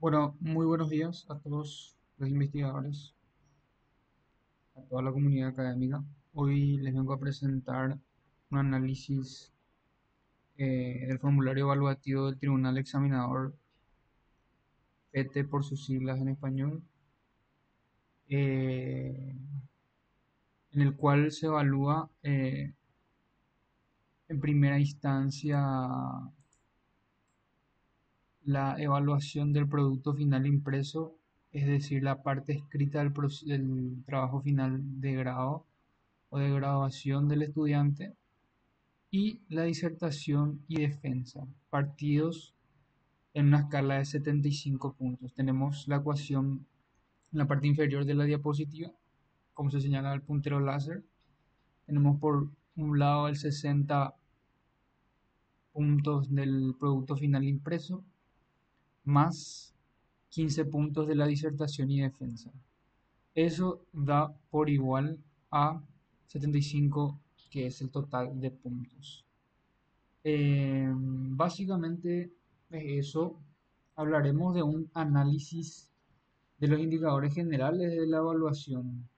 Bueno, muy buenos días a todos los investigadores, a toda la comunidad académica. Hoy les vengo a presentar un análisis del formulario evaluativo del Tribunal Examinador, PT por sus siglas en español, eh, en el cual se evalúa en primera instancia la evaluación del producto final impreso, es decir, la parte escrita del trabajo final de grado o de graduación del estudiante, y la disertación y defensa, partidos en una escala de 75 puntos. Tenemos la ecuación en la parte inferior de la diapositiva, como se señala el puntero láser. Tenemos por un lado el 60 puntos del producto final impreso, más 15 puntos de la disertación y defensa. Eso da por igual a 75, que es el total de puntos. Básicamente es eso. Hablaremos de un análisis de los indicadores generales de la evaluación.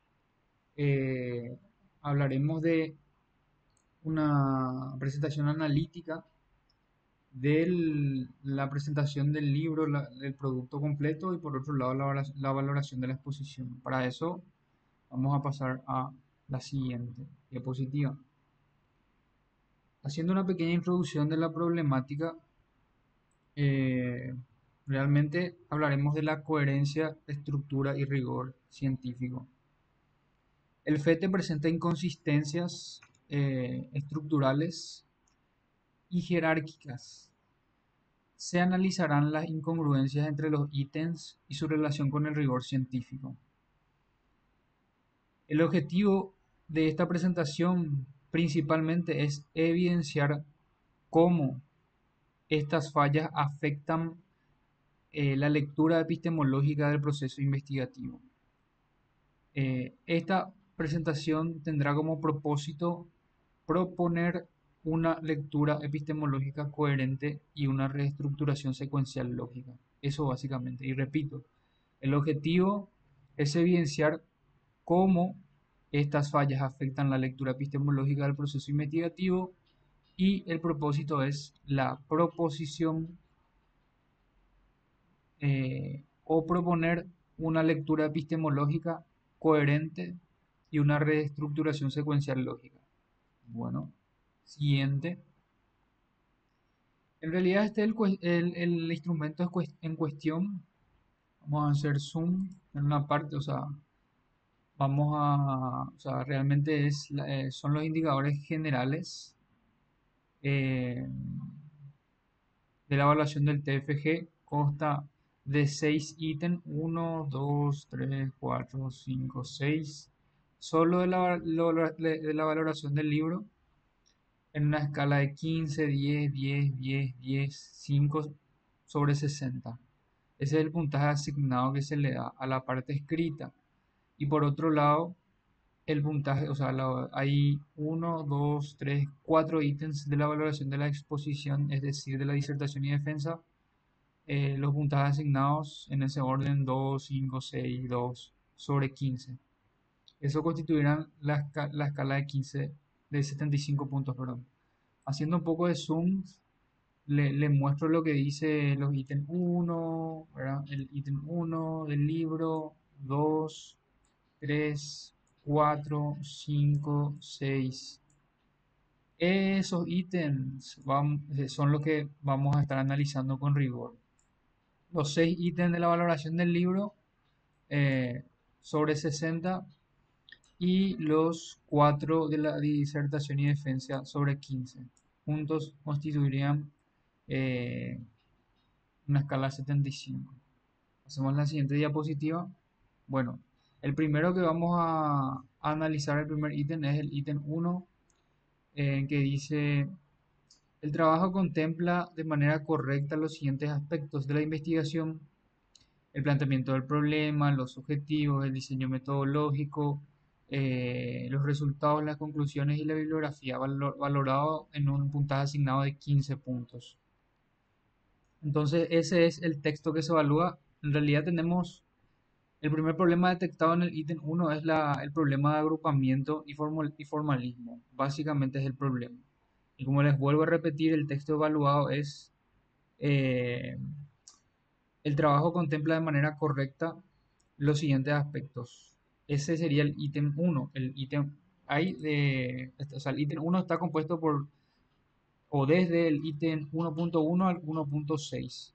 Eh, Hablaremos de una presentación analítica de la presentación del libro, del producto completo, y por otro lado la valoración de la exposición. Para eso vamos a pasar a la siguiente diapositiva. Haciendo una pequeña introducción de la problemática, Eh, realmente hablaremos de la coherencia, estructura y rigor científico. El FETE presenta inconsistencias estructurales y jerárquicas. Se analizarán las incongruencias entre los ítems y su relación con el rigor científico. El objetivo de esta presentación principalmente es evidenciar cómo estas fallas afectan la lectura epistemológica del proceso investigativo. Esta presentación tendrá como propósito proponer una lectura epistemológica coherente y una reestructuración secuencial lógica. Eso básicamente. Y repito, el objetivo es evidenciar cómo estas fallas afectan la lectura epistemológica del proceso investigativo, y el propósito es la proposición o proponer una lectura epistemológica coherente y una reestructuración secuencial lógica. Bueno, siguiente. En realidad el instrumento en cuestión. Vamos a hacer zoom en una parte, o sea, o sea, realmente son los indicadores generales eh, de la evaluación del TFG. Consta de 6 ítems: uno, 2, 3, 4, 5, 6. Solo de la valoración del libro, en una escala de 15, 10, 10, 10, 10, 5 sobre 60. Ese es el puntaje asignado que se le da a la parte escrita. Y por otro lado, el puntaje, o sea, hay uno, 2, 3, 4 ítems de la valoración de la exposición, es decir, de la disertación y defensa. Los puntajes asignados en ese orden: 2, 5, 6, 2 sobre 15. Eso constituirán la escala de 15, de 75 puntos, perdón. Haciendo un poco de zoom, le muestro lo que dice los ítems uno, ¿verdad? El ítem uno del libro: 2, 3, 4, 5, 6. Esos ítems son los que vamos a estar analizando con rigor. Los 6 ítems de la valoración del libro eh, sobre 60, y los 4 de la disertación y defensa sobre 15. Juntos constituirían eh, una escala de 75. Hacemos la siguiente diapositiva. Bueno, el primero que vamos a analizar, el primer ítem, es el ítem uno, que dice: el trabajo contempla de manera correcta los siguientes aspectos de la investigación: el planteamiento del problema, los objetivos, el diseño metodológico, los resultados, las conclusiones y la bibliografía, valorado en un puntaje asignado de 15 puntos. Entonces, ese es el texto que se evalúa. En realidad tenemos el primer problema detectado en el ítem uno es el problema de agrupamiento y formalismo. Básicamente es el problema. Y como les vuelvo a repetir, el texto evaluado es eh, el trabajo contempla de manera correcta los siguientes aspectos. Ese sería el ítem uno. O sea, el ítem uno está compuesto por o desde el ítem 1.1 al 1.6.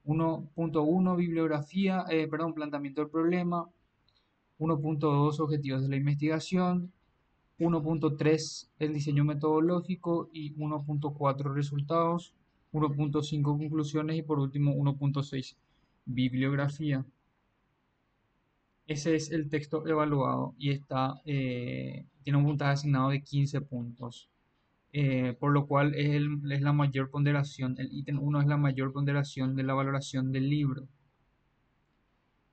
1.1 bibliografía, perdón, planteamiento del problema. 1.2 objetivos de la investigación. 1.3 el diseño metodológico y 1.4 resultados. 1.5 conclusiones y por último 1.6 bibliografía. Ese es el texto evaluado y tiene un puntaje asignado de 15 puntos. Por lo cual es la mayor ponderación. El ítem uno es la mayor ponderación de la valoración del libro.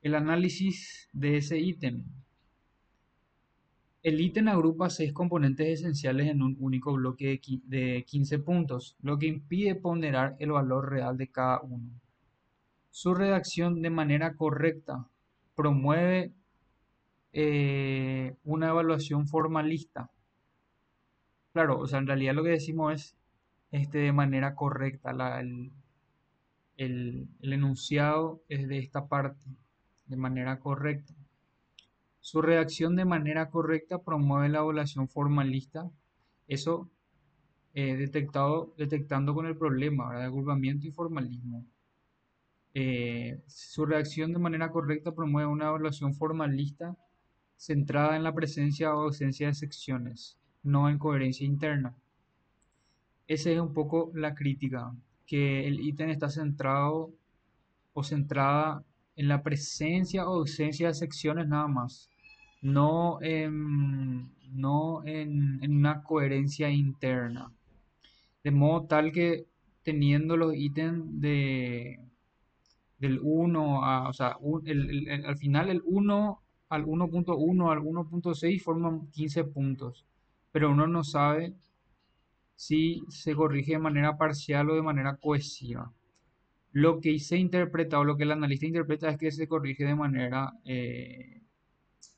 El análisis de ese ítem. El ítem agrupa 6 componentes esenciales en un único bloque de 15 puntos, lo que impide ponderar el valor real de cada uno. Su redacción de manera correcta promueve una evaluación formalista. Claro, o sea, en realidad lo que decimos es de manera correcta. El enunciado es de esta parte, de manera correcta. Su redacción de manera correcta promueve la evaluación formalista. Eso detectando con el problema, ¿verdad? De agrupamiento y formalismo. Su redacción de manera correcta promueve una evaluación formalista centrada en la presencia o ausencia de secciones, no en coherencia interna. Esa es un poco la crítica, que el ítem está centrado o centrada en la presencia o ausencia de secciones nada más, no en una coherencia interna. De modo tal que teniendo los ítems del uno o sea, al final el uno al 1.1 al 1.6 forman 15 puntos, pero uno no sabe si se corrige de manera parcial o de manera cohesiva. Lo que se interpreta o lo que el analista interpreta es que se corrige de manera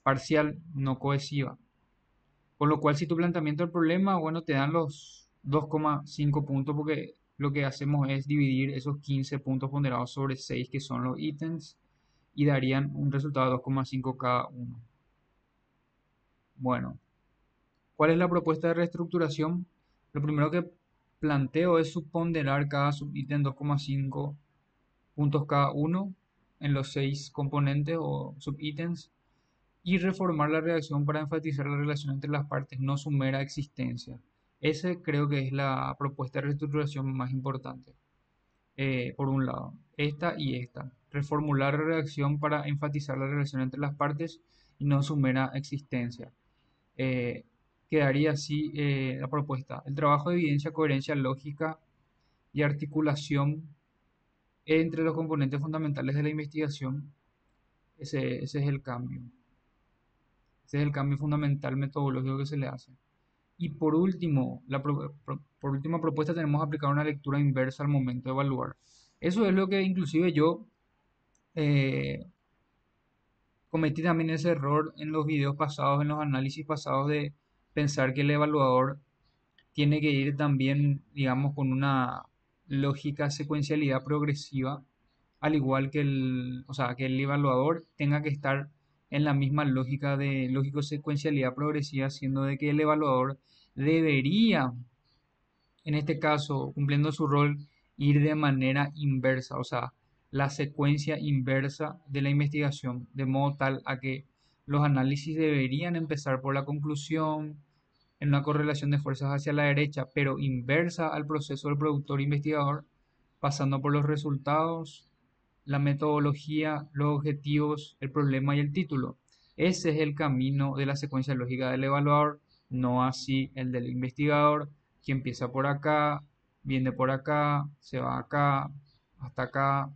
parcial, no cohesiva. Con lo cual, si tu planteamiento del problema, bueno, te dan los 2,5 puntos porque lo que hacemos es dividir esos 15 puntos ponderados sobre 6 que son los ítems y darían un resultado de 2,5 cada uno. Bueno, ¿cuál es la propuesta de reestructuración? Lo primero que planteo es subponderar cada subítem 2,5 puntos cada uno en los 6 componentes o subítems y reformar la redacción para enfatizar la relación entre las partes, no su mera existencia. Ese creo que es la propuesta de reestructuración más importante. Por un lado, esta y esta. Reformular la redacción para enfatizar la relación entre las partes y no su mera existencia. Eh, Quedaría así la propuesta. El trabajo de evidencia, coherencia, lógica y articulación entre los componentes fundamentales de la investigación. Ese es el cambio. Ese es el cambio fundamental metodológico que se le hace. Y por último, por última propuesta tenemos aplicar una lectura inversa al momento de evaluar. Eso es lo que inclusive yo eh, cometí también ese error en los videos pasados, en los análisis pasados de pensar que el evaluador tiene que ir también, digamos, con una lógica secuencialidad progresiva, al igual que o sea, que el evaluador tenga que estar en la misma lógica de lógico secuencialidad progresiva, siendo de que el evaluador debería, en este caso, cumpliendo su rol, ir de manera inversa, o sea, la secuencia inversa de la investigación, de modo tal a que los análisis deberían empezar por la conclusión, en una correlación de fuerzas hacia la derecha, pero inversa al proceso del productor investigador, pasando por los resultados, la metodología, los objetivos, el problema y el título. Ese es el camino de la secuencia lógica del evaluador, no así el del investigador, que empieza por acá, viene por acá, se va acá, hasta acá,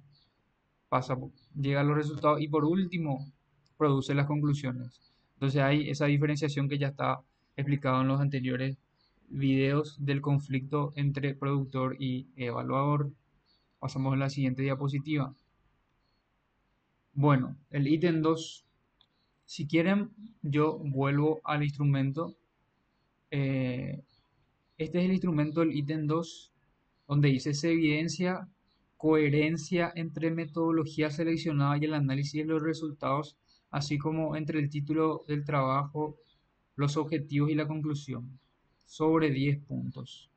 llega a los resultados y por último produce las conclusiones. Entonces hay esa diferenciación que ya está explicado en los anteriores videos del conflicto entre productor y evaluador. Pasamos a la siguiente diapositiva. Bueno, el ítem 2, si quieren, yo vuelvo al instrumento. eh, Este es el instrumento del ítem 2, donde dice se evidencia coherencia entre metodología seleccionada y el análisis de los resultados, así como entre el título del trabajo, los objetivos y la conclusión, sobre 10 puntos.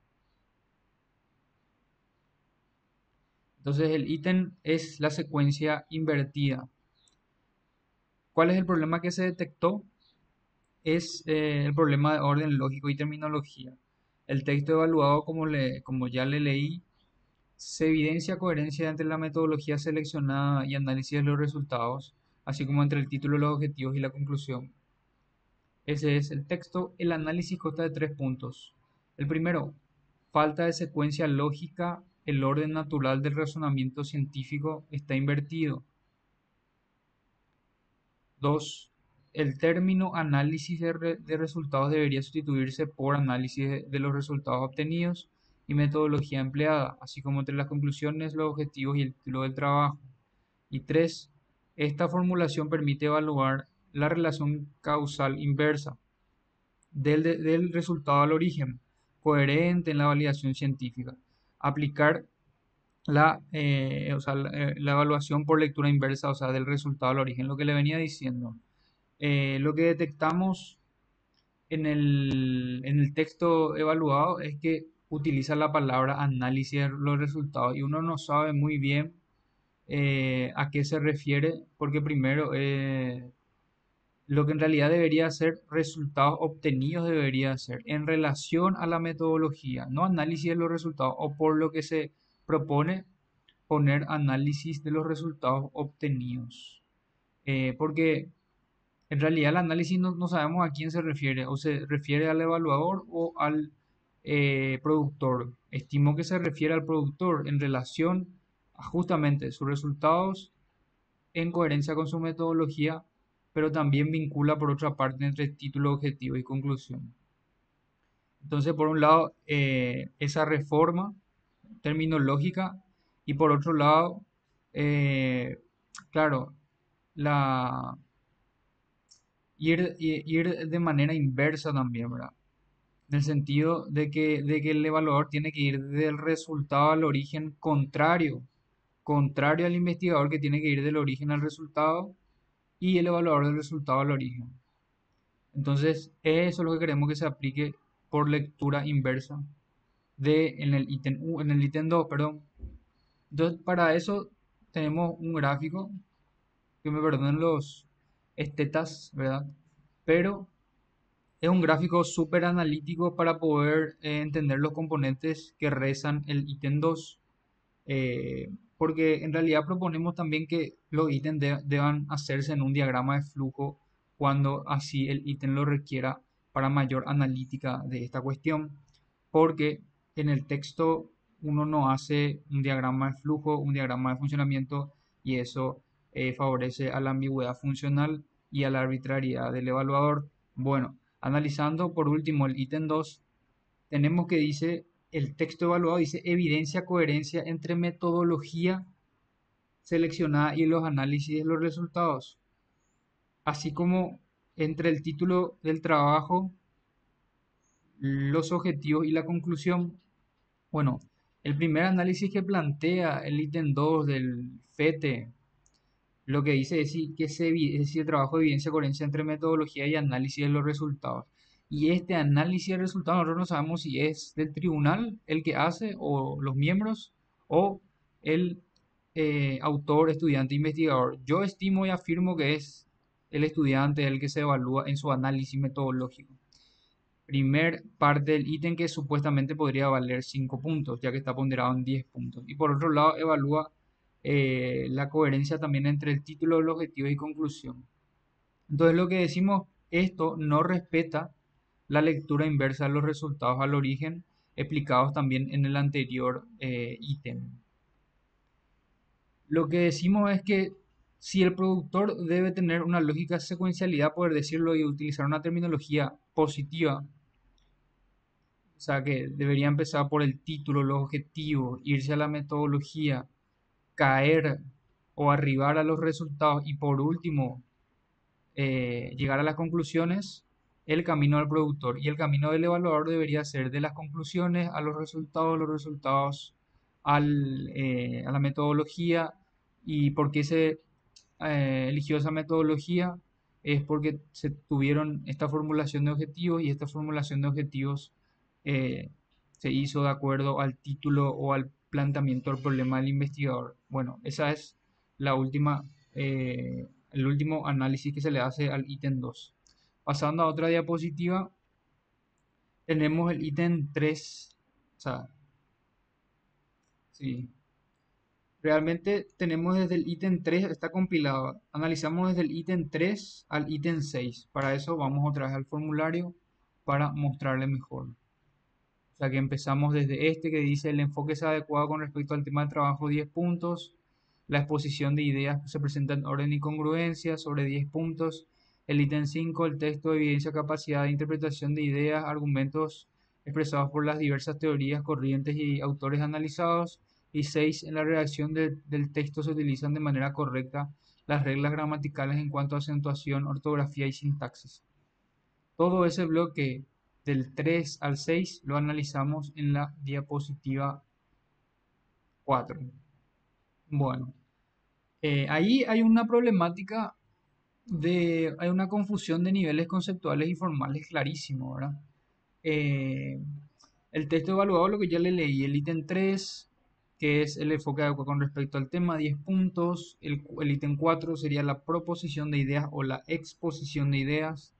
Entonces el ítem es la secuencia invertida. ¿Cuál es el problema que se detectó? Es el problema de orden lógico y terminología. El texto evaluado, como ya le leí, se evidencia coherencia entre la metodología seleccionada y análisis de los resultados, así como entre el título, los objetivos y la conclusión. Ese es el texto. El análisis consta de 3 puntos. El primero, falta de secuencia lógica. El orden natural del razonamiento científico está invertido. 2. El término análisis de resultados debería sustituirse por análisis de los resultados obtenidos y metodología empleada, así como entre las conclusiones, los objetivos y el título del trabajo. Y 3. Esta formulación permite evaluar la relación causal inversa del resultado al origen, coherente en la validación científica. Aplicar la evaluación por lectura inversa, o sea, del resultado al origen, lo que le venía diciendo. Lo que detectamos en el texto evaluado es que utiliza la palabra análisis de los resultados y uno no sabe muy bien a qué se refiere, porque primero lo que en realidad debería ser resultados obtenidos debería ser en relación a la metodología, no análisis de los resultados, o por lo que se propone poner análisis de los resultados obtenidos. Porque en realidad el análisis no sabemos a quién se refiere, o se refiere al evaluador o al productor. Estimo que se refiere al productor en relación a justamente sus resultados en coherencia con su metodología, pero también vincula por otra parte entre título, objetivo y conclusión. Entonces, por un lado, esa reforma terminológica y por otro lado, eh, claro, la, ir de manera inversa también, ¿verdad? En el sentido de que el evaluador tiene que ir del resultado al origen contrario al investigador que tiene que ir del origen al resultado y el evaluador del resultado al origen. Entonces, eso es lo que queremos que se aplique por lectura inversa en el ítem 2, perdón. Entonces, para eso tenemos un gráfico, que me perdonen los estetas, ¿verdad? Pero es un gráfico súper analítico para poder entender los componentes que rezan el ítem 2. Porque en realidad proponemos también que los ítems deban hacerse en un diagrama de flujo cuando así el ítem lo requiera para mayor analítica de esta cuestión. Porque en el texto uno no hace un diagrama de flujo, un diagrama de funcionamiento y eso favorece a la ambigüedad funcional y a la arbitrariedad del evaluador. Bueno, analizando por último el ítem 2, tenemos que dice, el texto evaluado dice evidencia coherencia entre metodología seleccionada y los análisis de los resultados, así como entre el título del trabajo, los objetivos y la conclusión. Bueno, el primer análisis que plantea el ítem 2 del FETE, lo que dice es si el trabajo evidencia coherencia entre metodología y análisis de los resultados. Y este análisis de resultados nosotros no sabemos si es del tribunal el que hace o los miembros o el autor, estudiante, investigador. Yo estimo y afirmo que es el estudiante el que se evalúa en su análisis metodológico. Primer parte del ítem que supuestamente podría valer 5 puntos, ya que está ponderado en 10 puntos. Y por otro lado, evalúa la coherencia también entre el título, el objetivo y conclusión. Entonces, lo que decimos, esto no respeta la lectura inversa de los resultados al origen, explicados también en el anterior ítem. Lo que decimos es que si el productor debe tener una lógica secuencialidad, poder decirlo y utilizar una terminología positiva, o sea que debería empezar por el título, los objetivos, irse a la metodología, caer o arribar a los resultados y por último llegar a las conclusiones, el camino del productor. Y el camino del evaluador debería ser de las conclusiones a los resultados a la metodología. ¿Y por qué se eligió esa metodología? Es porque se tuvieron esta formulación de objetivos y esta formulación de objetivos eh, se hizo de acuerdo al título o al planteamiento del problema del investigador. Bueno, esa es la última, el último análisis que se le hace al ítem 2. Pasando a otra diapositiva, tenemos el ítem 3. O sea, sí, realmente tenemos desde el ítem 3, está compilado. Analizamos desde el ítem 3 al ítem 6. Para eso vamos otra vez al formulario para mostrarle mejor. O sea que empezamos desde este que dice el enfoque es adecuado con respecto al tema de trabajo 10 puntos. La exposición de ideas se presenta en orden y congruencia sobre 10 puntos. El ítem 5, el texto evidencia capacidad de interpretación de ideas, argumentos expresados por las diversas teorías, corrientes y autores analizados. Y 6, en la redacción del texto se utilizan de manera correcta las reglas gramaticales en cuanto a acentuación, ortografía y sintaxis. Todo ese bloque del 3 al 6 lo analizamos en la diapositiva 4. Bueno, ahí hay una problemática hay una confusión de niveles conceptuales y formales clarísimo, ¿verdad? Eh, el texto evaluado, lo que ya le leí, el ítem 3, que es el enfoque adecuado con respecto al tema, 10 puntos. El ítem 4 sería la proposición de ideas o la exposición de ideas.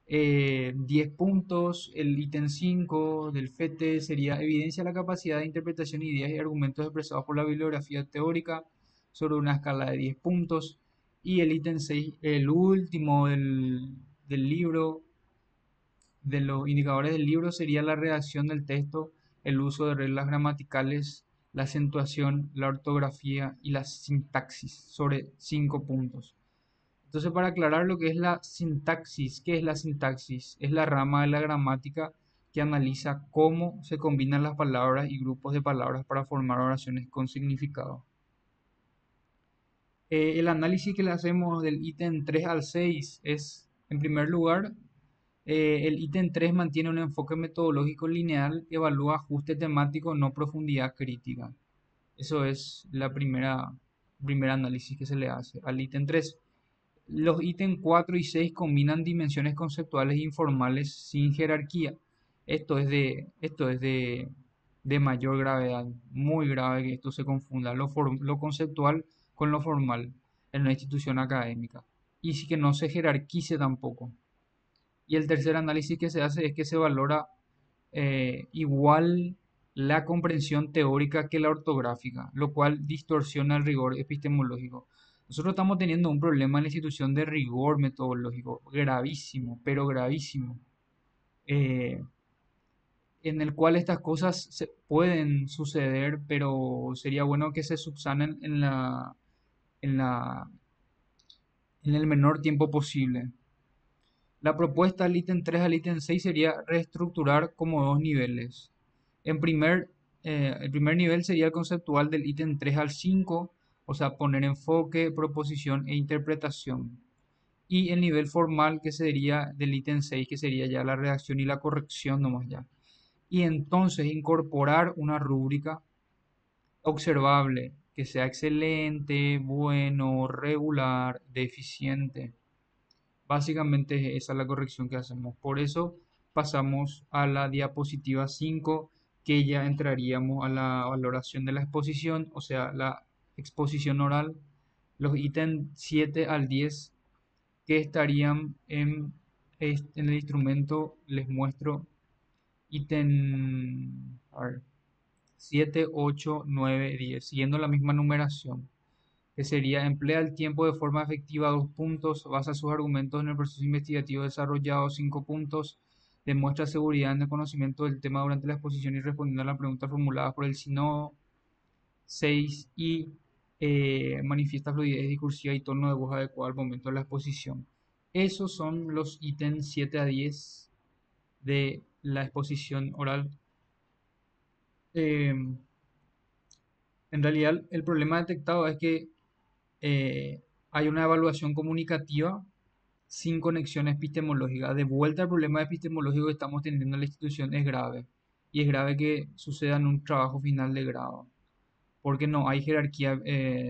10 puntos. El ítem 5 del FETE sería evidencia la capacidad de interpretación de ideas y argumentos expresados por la bibliografía teórica sobre una escala de 10 puntos. Y el ítem 6, el último del libro, de los indicadores del libro, sería la redacción del texto, el uso de reglas gramaticales, la acentuación, la ortografía y la sintaxis sobre 5 puntos. Entonces, para aclarar lo que es la sintaxis, ¿qué es la sintaxis? Es la rama de la gramática que analiza cómo se combinan las palabras y grupos de palabras para formar oraciones con significado. El análisis que le hacemos del ítem 3 al 6 es, en primer lugar, el ítem 3 mantiene un enfoque metodológico lineal, evalúa ajuste temático, no profundidad crítica. Eso es la primer análisis que se le hace al ítem 3. Los ítems 4 y 6 combinan dimensiones conceptuales e informales sin jerarquía. Esto es de mayor gravedad, muy grave que esto se confunda lo conceptual con lo formal en una institución académica. Y sí que no se jerarquice tampoco. Y el tercer análisis que se hace es que se valora igual la comprensión teórica que la ortográfica, lo cual distorsiona el rigor epistemológico. Nosotros estamos teniendo un problema en la institución de rigor metodológico gravísimo, pero gravísimo, eh, en el cual estas cosas se pueden suceder, pero sería bueno que se subsanen en la, en el menor tiempo posible. La propuesta del ítem 3 al ítem 6 sería reestructurar como dos niveles. El primer nivel sería el conceptual del ítem 3 al 5, o sea, poner enfoque, proposición e interpretación. Y el nivel formal que sería del ítem 6, que sería ya la redacción y la corrección nomás ya. Y entonces incorporar una rúbrica observable, que sea excelente, bueno, regular, deficiente. Básicamente esa es la corrección que hacemos. Por eso pasamos a la diapositiva 5, que ya entraríamos a la valoración de la exposición, o sea, la exposición oral, los ítems 7 al 10 que estarían en el instrumento. Les muestro ítem, a ver, 7, 8, 9, 10, siguiendo la misma numeración, que sería emplea el tiempo de forma efectiva, 2 puntos, basa sus argumentos en el proceso investigativo desarrollado, 5 puntos, demuestra seguridad en el conocimiento del tema durante la exposición y respondiendo a las preguntas formuladas por el sínodo, 6, y manifiesta fluidez discursiva y tono de voz adecuado al momento de la exposición. Esos son los ítems 7 a 10 de la exposición oral. En realidad, el problema detectado es que eh, hay una evaluación comunicativa sin conexión epistemológica. De vuelta al problema epistemológico que estamos teniendo en la institución es grave. Y es grave que suceda en un trabajo final de grado. Porque no hay jerarquía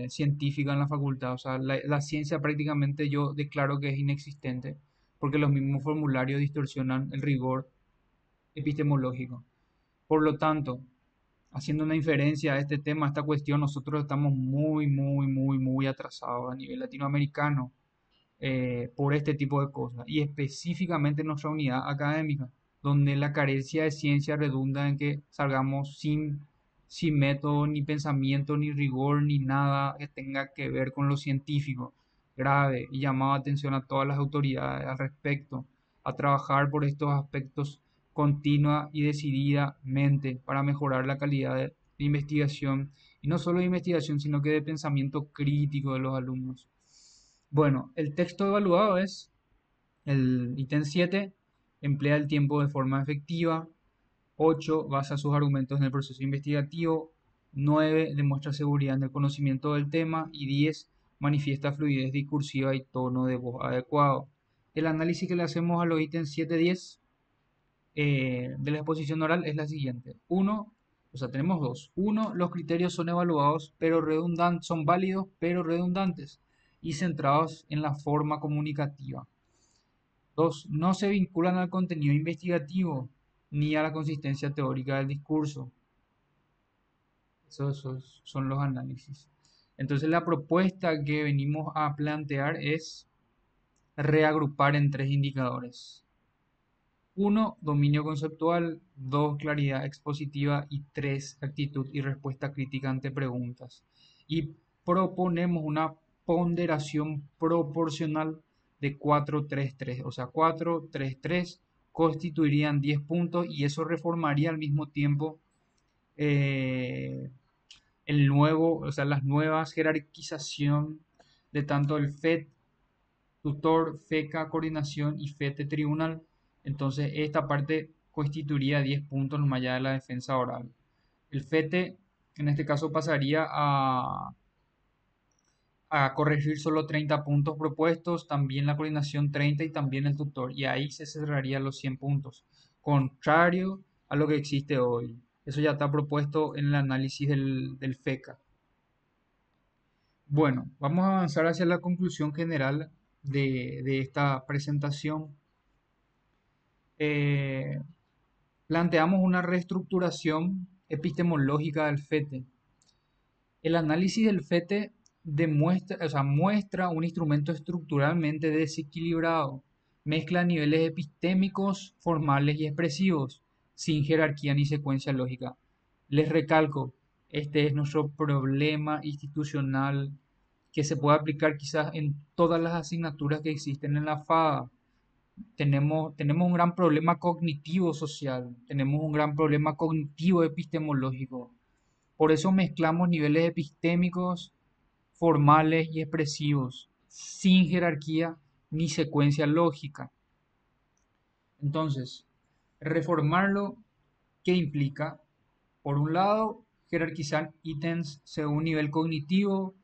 científica en la facultad. O sea, la ciencia prácticamente yo declaro que es inexistente. Porque los mismos formularios distorsionan el rigor epistemológico. Por lo tanto, haciendo una inferencia a este tema, a esta cuestión, nosotros estamos muy atrasados a nivel latinoamericano por este tipo de cosas y específicamente en nuestra unidad académica, donde la carencia de ciencia redunda en que salgamos sin método, ni pensamiento, ni rigor, ni nada que tenga que ver con lo científico. Grave y llamado atención a todas las autoridades al respecto, a trabajar por estos aspectos continua y decididamente para mejorar la calidad de investigación, y no solo de investigación, sino que de pensamiento crítico de los alumnos. Bueno, el texto evaluado es el ítem 7, emplea el tiempo de forma efectiva. 8, basa sus argumentos en el proceso investigativo. 9, demuestra seguridad en el conocimiento del tema. Y 10, manifiesta fluidez discursiva y tono de voz adecuado. El análisis que le hacemos a los ítems 7, 10 de la exposición oral es la siguiente. Uno, o sea, tenemos dos. Uno, los criterios son evaluados, pero redundantes, son válidos, pero redundantes y centrados en la forma comunicativa. Dos, no se vinculan al contenido investigativo ni a la consistencia teórica del discurso. Esos son los análisis. Entonces, la propuesta que venimos a plantear es reagrupar en tres indicadores. Uno, dominio conceptual. Dos, claridad expositiva. Y tres, actitud y respuesta crítica ante preguntas. Y proponemos una ponderación proporcional de 4-3-3. O sea, 4-3-3 constituirían 10 puntos y eso reformaría al mismo tiempo eh, o sea, las nuevas jerarquización de tanto el FET tutor, FECA, coordinación y FETE tribunal. Entonces, esta parte constituiría 10 puntos más allá de la defensa oral. El FETE, en este caso, pasaría a corregir solo 30 puntos propuestos, también la coordinación 30 y también el tutor. Y ahí se cerraría los 100 puntos, contrario a lo que existe hoy. Eso ya está propuesto en el análisis del FECA. Bueno, vamos a avanzar hacia la conclusión general de esta presentación. Eh, Planteamos una reestructuración epistemológica del FETE. El análisis del FETE muestra un instrumento estructuralmente desequilibrado, mezcla niveles epistémicos, formales y expresivos, sin jerarquía ni secuencia lógica. Les recalco, este es nuestro problema institucional que se puede aplicar quizás en todas las asignaturas que existen en la FADA. Tenemos un gran problema cognitivo social, tenemos un gran problema cognitivo epistemológico. Por eso mezclamos niveles epistémicos, formales y expresivos, sin jerarquía ni secuencia lógica. Entonces, reformarlo, ¿qué implica? Por un lado, jerarquizar ítems según nivel cognitivo,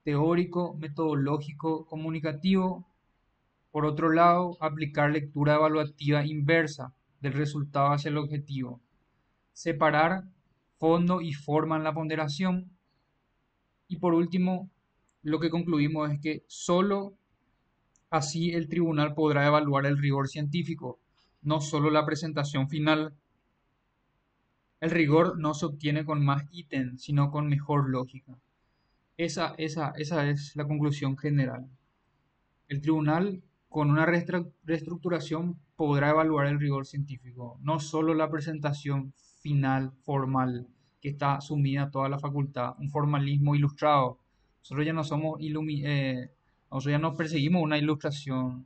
teórico, metodológico, comunicativo. Por otro lado, aplicar lectura evaluativa inversa del resultado hacia el objetivo. Separar fondo y forma en la ponderación. Y por último, lo que concluimos es que solo así el tribunal podrá evaluar el rigor científico, no solo la presentación final. El rigor no se obtiene con más ítems, sino con mejor lógica. Esa es la conclusión general. El tribunal, con una reestructuración, podrá evaluar el rigor científico, no solo la presentación final formal que está sumida a toda la facultad, un formalismo ilustrado. Nosotros ya no nosotros ya no perseguimos una ilustración,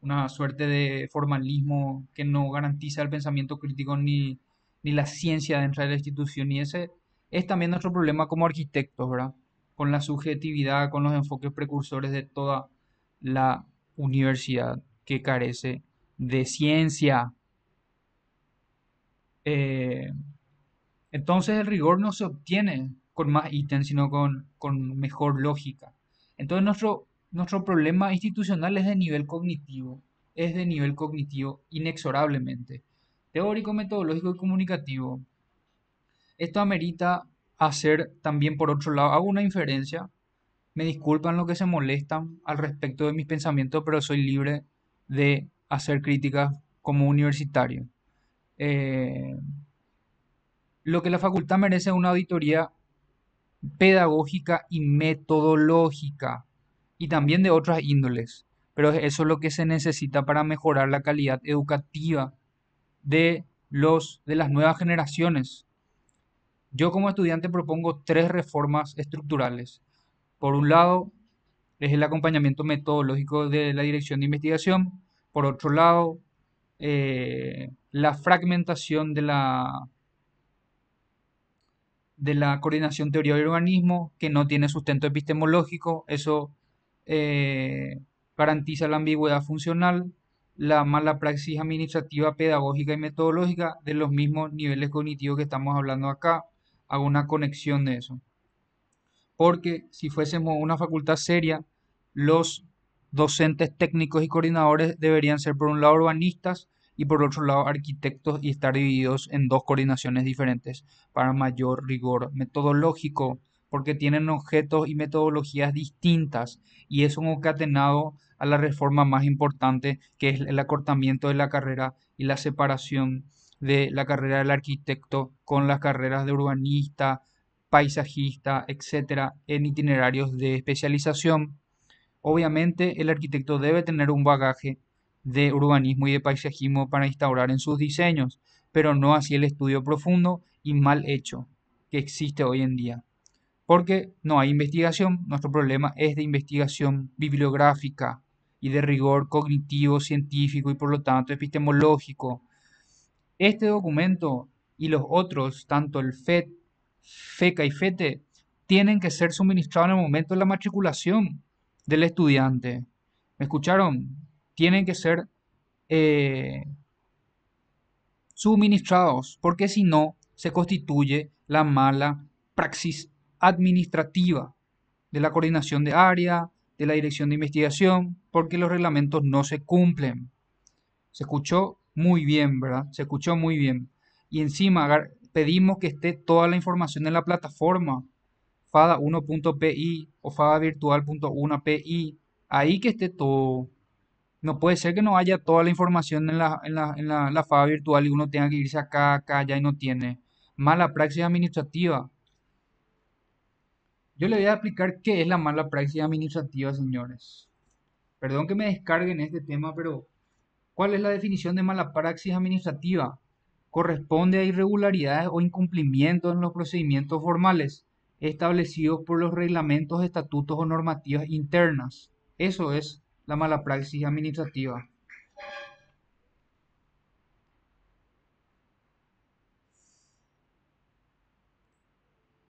una suerte de formalismo que no garantiza el pensamiento crítico ni la ciencia dentro de la institución. Y ese es también nuestro problema como arquitectos, ¿verdad? Con la subjetividad, con los enfoques precursores de toda la universidad que carece de ciencia. Eh, entonces el rigor no se obtiene con más ítems, sino con mejor lógica. Entonces nuestro problema institucional es de nivel cognitivo inexorablemente. Teórico, metodológico y comunicativo. Esto amerita hacer también, por otro lado, hago una inferencia. Me disculpan los que se molestan al respecto de mis pensamientos, pero soy libre de hacer críticas como universitario. Eh, lo que la facultad merece es una auditoría pedagógica y metodológica, y también de otras índoles. Pero eso es lo que se necesita para mejorar la calidad educativa de las nuevas generaciones. Yo como estudiante propongo tres reformas estructurales. Por un lado, es el acompañamiento metodológico de la dirección de investigación. Por otro lado, la fragmentación de la coordinación teoría y organismo, que no tiene sustento epistemológico. Eso eh, garantiza la ambigüedad funcional, la mala praxis administrativa, pedagógica y metodológica de los mismos niveles cognitivos que estamos hablando acá. Hago una conexión de eso. Porque si fuésemos una facultad seria, los docentes técnicos y coordinadores deberían ser por un lado urbanistas y por otro lado arquitectos y estar divididos en dos coordinaciones diferentes para mayor rigor metodológico, porque tienen objetos y metodologías distintas y eso concatenado a la reforma más importante que es el acortamiento de la carrera y la separación de la carrera del arquitecto con las carreras de urbanista, paisajista, etcétera, en itinerarios de especialización. Obviamente, el arquitecto debe tener un bagaje de urbanismo y de paisajismo para instaurar en sus diseños, pero no así el estudio profundo y mal hecho que existe hoy en día. Porque no hay investigación, nuestro problema es de investigación bibliográfica y de rigor cognitivo, científico y por lo tanto epistemológico. Este documento y los otros, tanto el FET, FECA y FETE, tienen que ser suministrados en el momento de la matriculación del estudiante. ¿Me escucharon? Tienen que ser eh, suministrados, porque si no, se constituye la mala praxis administrativa de la coordinación de área, de la dirección de investigación, porque los reglamentos no se cumplen. Se escuchó muy bien, ¿verdad? Se escuchó muy bien. Y encima pedimos que esté toda la información en la plataforma fada1.pi o fadavirtual.1.pi. Ahí que esté todo. No puede ser que no haya toda la información en la fada virtual y uno tenga que irse acá, acá, allá y no tiene. Mala praxis administrativa. Yo le voy a explicar qué es la mala praxis administrativa, señores. Perdón que me descarguen este tema, pero ¿cuál es la definición de mala praxis administrativa? Corresponde a irregularidades o incumplimientos en los procedimientos formales establecidos por los reglamentos, estatutos o normativas internas. Eso es la mala praxis administrativa.